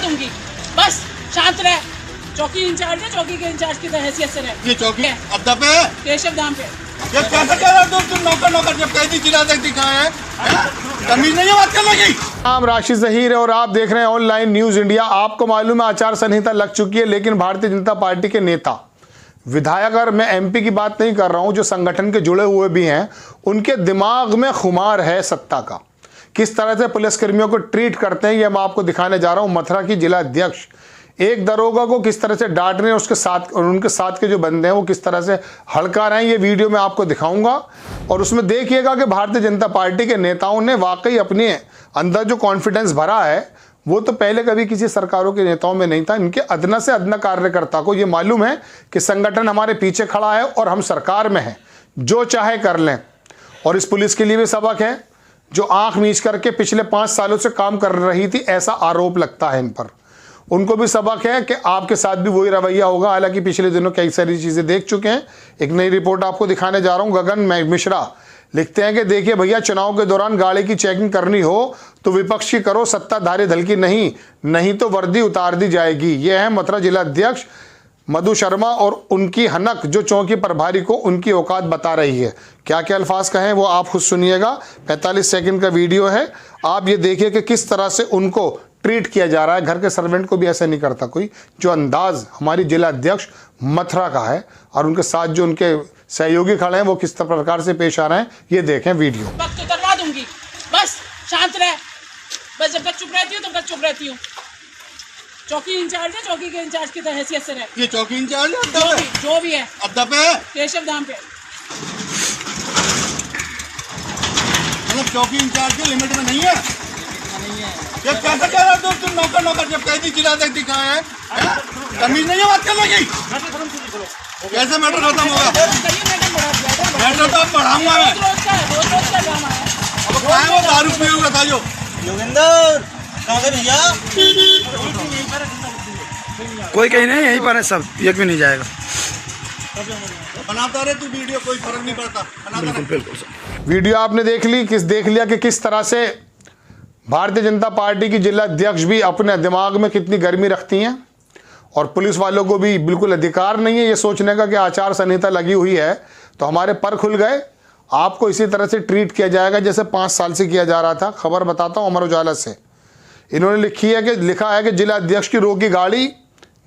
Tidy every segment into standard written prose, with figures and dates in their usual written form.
दूंगी, बस शांत रह। चौकी इंचार्ज है, चौकी के इंचार्ज की हैसियत से रह। ये चौकी अड्डा पे है, केशव धाम पे। ये कैसे कह रहा तुम नौकर जब कैदी चिल्ला तक दिखाए हैं, तमीज नहीं है बात करने की। नाम राशि ज़हीर है और आप देख रहे हैं ऑनलाइन न्यूज इंडिया। आपको मालूम है आचार संहिता लग चुकी है, लेकिन भारतीय जनता पार्टी के नेता विधायक, और मैं एमपी की बात नहीं कर रहा हूं, जो संगठन के जुड़े हुए भी हैं, उनके दिमाग में खुमार है सत्ता का। किस तरह से पुलिसकर्मियों को ट्रीट करते हैं ये मैं आपको दिखाने जा रहा हूं। मथुरा की जिला अध्यक्ष एक दरोगा को किस तरह से डांट रहे हैं, उसके साथ और उनके साथ के जो बंदे हैं वो किस तरह से हड़का रहे हैं, ये वीडियो मैं आपको दिखाऊंगा। और उसमें देखिएगा कि भारतीय जनता पार्टी के नेताओं ने वाकई अपने अंदर जो कॉन्फिडेंस भरा है वो तो पहले कभी किसी सरकारों के नेताओं में नहीं था। इनके अदना से अदना कार्यकर्ता को ये मालूम है कि संगठन हमारे पीछे खड़ा है और हम सरकार में हैं, जो चाहे कर लें। और इस पुलिस के लिए भी सबक है, जो आंख मीच करके पिछले 5 सालों से काम कर रही थी, ऐसा आरोप लगता है इन पर। उनको भी सबक है कि आपके साथ भी वही रवैया होगा। हालांकि पिछले दिनों कई सारी चीज़ें देख चुके हैं। एक नई रिपोर्ट आपको दिखाने जा रहा हूं। गगन मिश्रा लिखते हैं कि देखिए भैया, चुनाव के दौरान गाड़ी की चेकिंग करनी हो तो विपक्ष की करो, सत्ताधारी दल की नहीं तो वर्दी उतार दी जाएगी। ये है मथुरा जिला अध्यक्ष मधु शर्मा और उनकी हनक, जो चौकी प्रभारी को उनकी औकात बता रही है। क्या क्या अल्फाज कहें वो आप खुद सुनिएगा। 45 सेकंड का वीडियो है, आप ये देखिए कि किस तरह से उनको ट्रीट किया जा रहा है। घर के सर्वेंट को भी ऐसे नहीं करता कोई। जो अंदाज हमारी जिला अध्यक्ष मथुरा का है और उनके साथ जो उनके सहयोगी खड़े हैं वो किस प्रकार से पेश आ रहे हैं, ये देखें वीडियो। वक्त उतरवा दूंगी, बस शांत रह। बस जब तक चुप रहती हूँ तब तक चुप रहती हूँ। चौकी इंचार्ज है, चौकी के इंचार्ज की हैसियत से रह। ये चौकी इंचार्ज है, जो भी है अड्डा पे है, केशव धाम पे। मतलब चौकी इंचार्ज के लिमिट में नहीं है। ये कैसे कह रहा तुम नौकर जब कैदी चिल्ला तक दिखाए हैं, तमीज नहीं है बात करने की। कैसे मैटर खत्म होगा? मैटर तो अब बढ़ाऊंगा मैं। अब क्या है वो दारू पिए हुआ था जो योगेंद्र कहाँ से भैया? कोई कहीं नहीं, यहीं पर है सब, एक भी नहीं जाएगा। बनाता रहे तू वीडियो, कोई फर्क नहीं पड़ता, बनाता रहे। बिल्कुल। वीडियो आपने देख लिया कि किस तरह से भारतीय जनता पार्टी की जिला अध्यक्ष भी अपने दिमाग में कितनी गर्मी रखती हैं, और पुलिस वालों को भी बिल्कुल अधिकार नहीं है ये सोचने का कि आचार संहिता लगी हुई है तो हमारे पर खुल गए, आपको इसी तरह से ट्रीट किया जाएगा जैसे 5 साल से किया जा रहा था। खबर बताता हूँ अमर उजाला से। इन्होंने लिखा है कि जिला अध्यक्ष की रोकी गाड़ी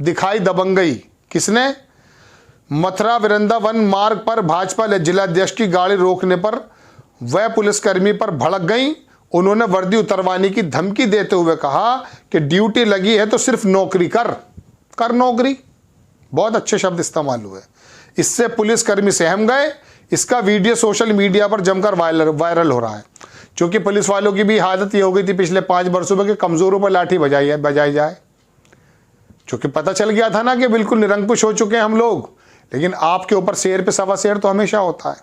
दिखाई दबंग गई। किसने? मथुरा वृंदावन मार्ग पर भाजपा जिला अध्यक्ष की गाड़ी रोकने पर वह पुलिसकर्मी पर भड़क गई। उन्होंने वर्दी उतरवाने की धमकी देते हुए कहा कि ड्यूटी लगी है तो सिर्फ नौकरी कर नौकरी। बहुत अच्छे शब्द इस्तेमाल हुए। इससे पुलिसकर्मी सहम गए। इसका वीडियो सोशल मीडिया पर जमकर वायरल हो रहा है। क्योंकि पुलिस वालों की भी आदत ये हो गई थी पिछले 5 वर्षों में कि कमजोरों पर लाठी बजाई जाए। क्योंकि पता चल गया था ना कि बिल्कुल निरंकुश हो चुके हैं हम लोग। लेकिन आपके ऊपर शेर पे सवा शेर तो हमेशा होता है।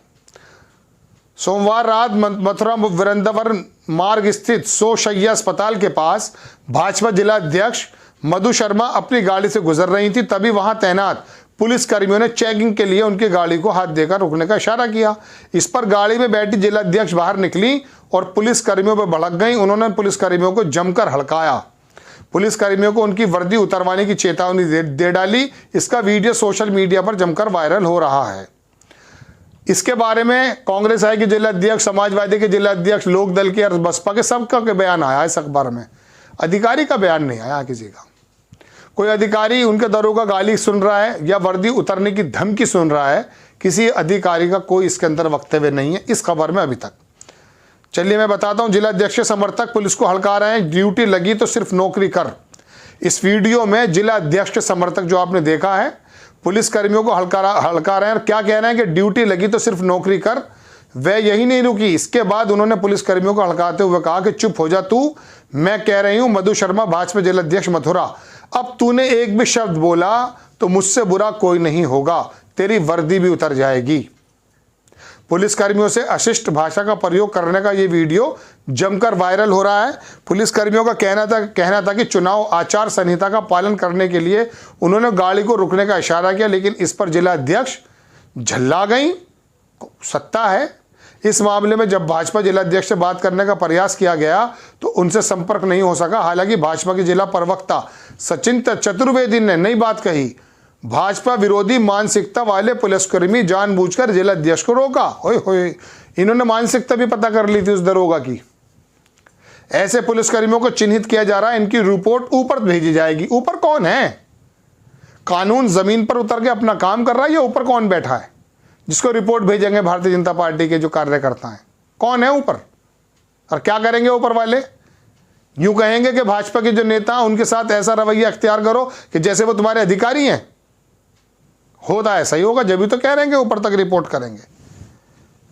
सोमवार रात मथुरा वृंदावन मार्ग स्थित 100 शैय्या अस्पताल के पास भाजपा जिला अध्यक्ष मधु शर्मा अपनी गाड़ी से गुजर रही थी। तभी वहां तैनात पुलिस कर्मियों ने चेकिंग के लिए उनकी गाड़ी को हाथ देकर रुकने का इशारा किया। इस पर गाड़ी में बैठी जिला अध्यक्ष बाहर निकली और पुलिस कर्मियों पर भड़क गई। उन्होंने पुलिस कर्मियों को जमकर हड़काया। पुलिस कर्मियों को उनकी वर्दी उतरवाने की चेतावनी दे डाली। इसका वीडियो सोशल मीडिया पर जमकर वायरल हो रहा है। इसके बारे में कांग्रेस के जिला अध्यक्ष, समाजवादी के जिला अध्यक्ष, लोकदल के और बसपा के सबका बयान आया इस अखबार में। अधिकारी का बयान नहीं आया किसी का। कोई अधिकारी उनके दरोगा गाली सुन रहा है या वर्दी उतरने की धमकी सुन रहा है, किसी अधिकारी का कोई इसके अंदर वक्तव्य नहीं है इस खबर में अभी तक। चलिए मैं बताता हूं। जिला अध्यक्ष के समर्थक पुलिस को हड़का रहे हैं, ड्यूटी लगी तो सिर्फ नौकरी कर। इस वीडियो में जिला अध्यक्ष के समर्थक जो आपने देखा है, पुलिस कर्मियों को हड़का रहे हैं और क्या कह रहे हैं कि ड्यूटी लगी तो सिर्फ नौकरी कर। वह यही नहीं रुकी, इसके बाद उन्होंने पुलिस कर्मियों को हड़काते हुए कहा कि चुप हो जा तू, मैं कह रही हूं मधु शर्मा, भाजपा जिला अध्यक्ष मथुरा, अब तूने एक भी शब्द बोला तो मुझसे बुरा कोई नहीं होगा, तेरी वर्दी भी उतर जाएगी। पुलिस कर्मियों से अशिष्ट भाषा का प्रयोग करने का यह वीडियो जमकर वायरल हो रहा है। पुलिस कर्मियों का कहना था कि चुनाव आचार संहिता का पालन करने के लिए उन्होंने गाड़ी को रुकने का इशारा किया, लेकिन इस पर जिला अध्यक्ष झल्ला गई। सत्ता है, इस मामले में जब भाजपा जिलाध्यक्ष से बात करने का प्रयास किया गया तो उनसे संपर्क नहीं हो सका। हालांकि भाजपा के जिला प्रवक्ता सचिन चतुर्वेदी ने नई बात कही, भाजपा विरोधी मानसिकता वाले पुलिसकर्मी जानबूझकर जिलाध्यक्ष को रोका। ओए होए, इन्होंने मानसिकता भी पता कर ली थी उस दरोगा की। ऐसे पुलिसकर्मियों को चिन्हित किया जा रहा है, इनकी रिपोर्ट ऊपर भेजी जाएगी। ऊपर कौन है? कानून जमीन पर उतर के अपना काम कर रहा है या ऊपर कौन बैठा है जिसको रिपोर्ट भेजेंगे भारतीय जनता पार्टी के जो कार्यकर्ता हैं? कौन है ऊपर और क्या करेंगे ऊपर वाले? यूं कहेंगे कि भाजपा के जो नेता हैं उनके साथ ऐसा रवैया अख्तियार करो कि जैसे वो तुम्हारे अधिकारी हैं। होता ऐसा ही होगा, जब भी तो कह रहे हैं ऊपर तक रिपोर्ट करेंगे।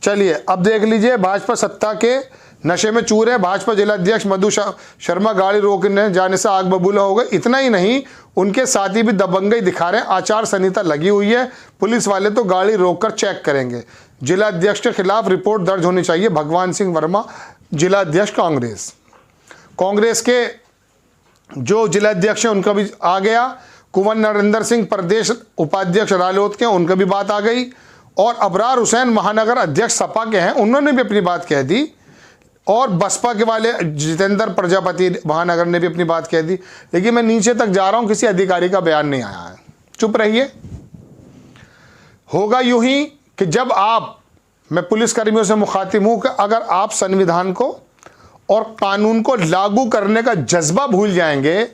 चलिए अब देख लीजिए, भाजपा सत्ता के नशे में चूर है। भाजपा जिलाध्यक्ष मधु शर्मा गाड़ी रोकने जाने से आग बबूला हो गए। इतना ही नहीं, उनके साथी भी दबंगई दिखा रहे हैं। आचार संहिता लगी हुई है, पुलिस वाले तो गाड़ी रोककर चेक करेंगे। जिलाध्यक्ष के खिलाफ रिपोर्ट दर्ज होनी चाहिए। भगवान सिंह वर्मा जिलाध्यक्ष कांग्रेस के जो जिलाध्यक्ष हैं उनका भी आ गया। कुंवर नरेंद्र सिंह प्रदेश उपाध्यक्ष रालोद के, उनका भी बात आ गई। और अबरार हुसैन महानगर अध्यक्ष सपा के हैं, उन्होंने भी अपनी बात कह दी। और बसपा के वाले जितेंद्र प्रजापति महानगर ने भी अपनी बात कह दी। लेकिन मैं नीचे तक जा रहा हूं, किसी अधिकारी का बयान नहीं आया है। चुप रहिए। होगा यूं ही कि जब मैं पुलिसकर्मियों से मुखातिब हूं कि अगर आप संविधान को और कानून को लागू करने का जज्बा भूल जाएंगे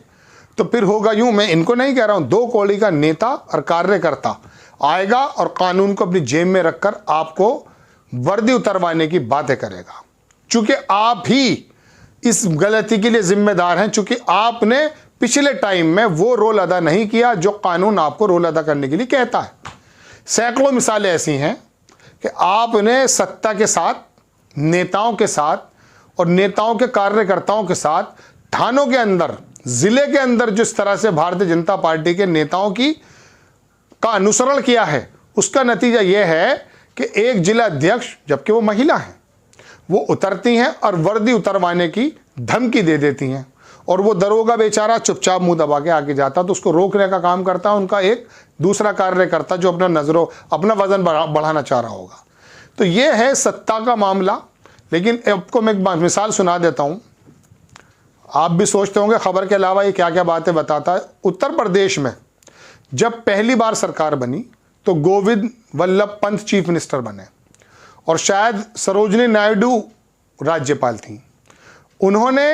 तो फिर होगा यूं, मैं इनको नहीं कह रहा हूं, 2 कौड़ी का नेता और कार्यकर्ता आएगा और कानून को अपनी जेब में रखकर आपको वर्दी उतरवाने की बातें करेगा। चूंकि आप ही इस गलती के लिए जिम्मेदार हैं, चूंकि आपने पिछले टाइम में वो रोल अदा नहीं किया जो कानून आपको रोल अदा करने के लिए कहता है। सैकड़ों मिसालें ऐसी हैं कि आपने सत्ता के साथ, नेताओं के साथ और नेताओं के कार्यकर्ताओं के साथ थानों के अंदर, जिले के अंदर जिस तरह से भारतीय जनता पार्टी के नेताओं का अनुसरण किया है, उसका नतीजा यह है कि एक जिला अध्यक्ष, जबकि वो महिला है, वो उतरती हैं और वर्दी उतरवाने की धमकी दे देती हैं और वो दरोगा बेचारा चुपचाप मुंह दबा के आगे जाता, तो उसको रोकने का काम करता है उनका एक दूसरा कार्यकर्ता जो अपना वजन बढ़ाना चाह रहा होगा। तो ये है सत्ता का मामला। लेकिन आपको मैं एक मिसाल सुना देता हूँ, आप भी सोचते होंगे खबर के अलावा ये क्या क्या बातें बताता है। उत्तर प्रदेश में जब पहली बार सरकार बनी तो गोविंद वल्लभ पंत चीफ मिनिस्टर बने और शायद सरोजनी नायडू राज्यपाल थी। उन्होंने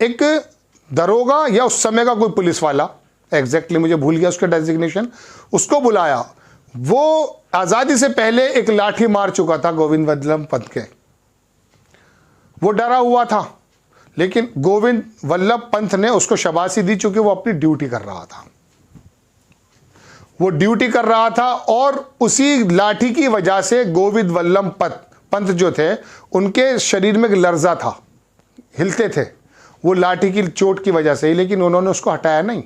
एक दरोगा या उस समय का कोई पुलिस वाला, एग्जैक्टली मुझे भूल गया उसका डेजिग्नेशन, उसको बुलाया। वो आज़ादी से पहले एक लाठी मार चुका था गोविंद वल्लभ पंत के, वो डरा हुआ था, लेकिन गोविंद वल्लभ पंत ने उसको शाबाशी दी चूंकि वो अपनी ड्यूटी कर रहा था। वो ड्यूटी कर रहा था और उसी लाठी की वजह से गोविंद वल्लभ पंत जो थे उनके शरीर में एक लर्जा था, हिलते थे, वो लाठी की चोट की वजह से ही। लेकिन उन्होंने उसको हटाया नहीं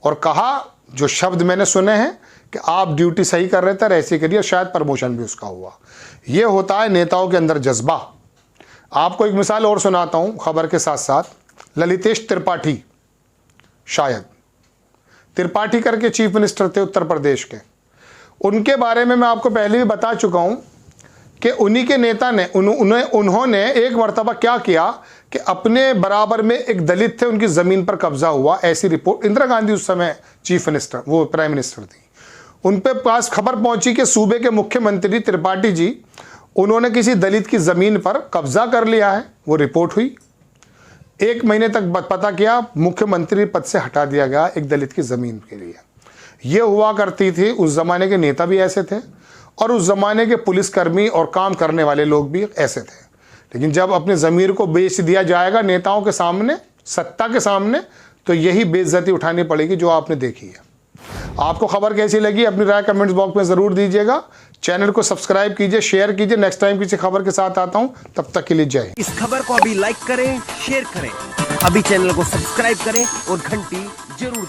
और कहा जो शब्द मैंने सुने हैं कि आप ड्यूटी सही कर रहे थे, ऐसे करिए, शायद प्रमोशन भी उसका हुआ। ये होता है नेताओं के अंदर जज्बा। आपको एक मिसाल और सुनाता हूं खबर के साथ साथ। ललितेश त्रिपाठी, शायद त्रिपाठी करके चीफ मिनिस्टर थे उत्तर प्रदेश के, उनके बारे में मैं आपको पहले भी बता चुका हूं कि उन्हीं के नेता ने उन्होंने एक मर्तबा क्या किया कि अपने बराबर में एक दलित थे, उनकी ज़मीन पर कब्जा हुआ, ऐसी रिपोर्ट। इंदिरा गांधी उस समय चीफ मिनिस्टर, वो प्राइम मिनिस्टर थी, उन पे पास खबर पहुंची कि सूबे के मुख्यमंत्री त्रिपाठी जी, उन्होंने किसी दलित की ज़मीन पर कब्जा कर लिया है। वो रिपोर्ट हुई, 1 महीने तक पता किया, मुख्यमंत्री पद से हटा दिया गया एक दलित की ज़मीन के लिए। ये हुआ करती थी। उस ज़माने के नेता भी ऐसे थे और उस ज़माने के पुलिसकर्मी और काम करने वाले लोग भी ऐसे थे। लेकिन जब अपने ज़मीर को बेच दिया जाएगा नेताओं के सामने, सत्ता के सामने, तो यही बेइज्जती उठानी पड़ेगी जो आपने देखी है। आपको खबर कैसी लगी अपनी राय कमेंट्स बॉक्स में ज़रूर दीजिएगा। चैनल को सब्सक्राइब कीजिए, शेयर कीजिए। नेक्स्ट टाइम किसी खबर के साथ आता हूं, तब तक के लिए जय। इस खबर को अभी लाइक करें, शेयर करें, अभी चैनल को सब्सक्राइब करें और घंटी जरूर दबाएं।